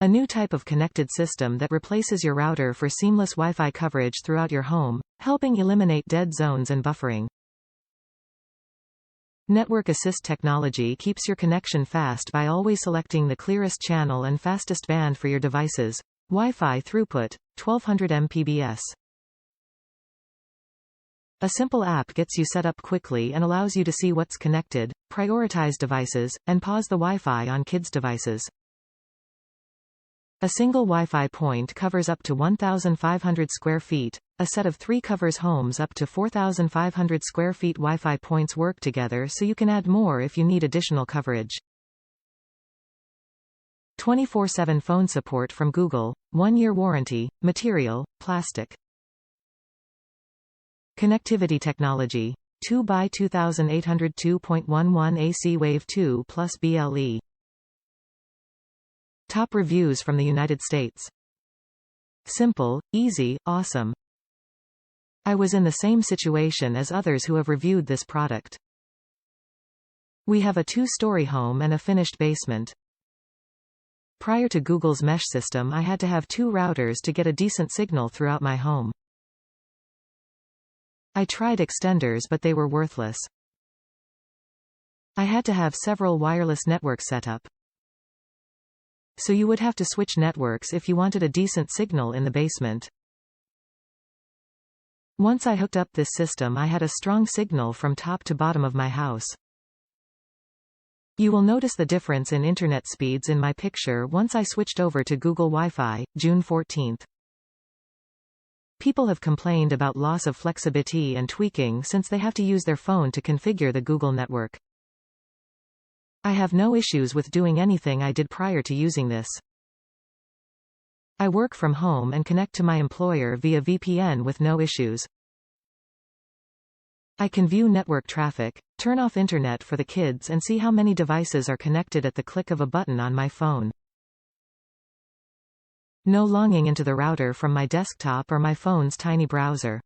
A new type of connected system that replaces your router for seamless Wi-Fi coverage throughout your home, helping eliminate dead zones and buffering. Network Assist technology keeps your connection fast by always selecting the clearest channel and fastest band for your devices. Wi-Fi throughput, 1200 MPBS. A simple app gets you set up quickly and allows you to see what's connected, prioritize devices, and pause the Wi-Fi on kids' devices. A single Wi-Fi point covers up to 1,500 square feet. A set of 3 covers homes up to 4,500 square feet. Wi-Fi points work together so you can add more if you need additional coverage. 24/7 phone support from Google, 1-year warranty, material, plastic. Connectivity technology, 2x2802.11 AC Wave 2 plus BLE. Top reviews from the United States. Simple, easy, awesome. I was in the same situation as others who have reviewed this product. We have a 2-story home and a finished basement. Prior to Google's mesh system, I had to have 2 routers to get a decent signal throughout my home. I tried extenders but they were worthless. I had to have several wireless networks set up. So you would have to switch networks if you wanted a decent signal in the basement. Once I hooked up this system, I had a strong signal from top to bottom of my house. You will notice the difference in internet speeds in my picture once I switched over to Google Wi-Fi, June 14. People have complained about loss of flexibility and tweaking since they have to use their phone to configure the Google network. I have no issues with doing anything I did prior to using this. I work from home and connect to my employer via VPN with no issues. I can view network traffic, turn off internet for the kids and see how many devices are connected at the click of a button on my phone. No logging into the router from my desktop or my phone's tiny browser.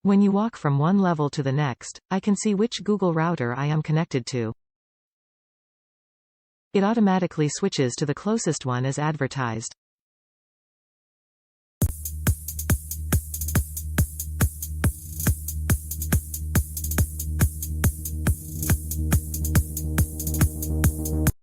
When you walk from one level to the next, I can see which Google router I am connected to. It automatically switches to the closest one as advertised.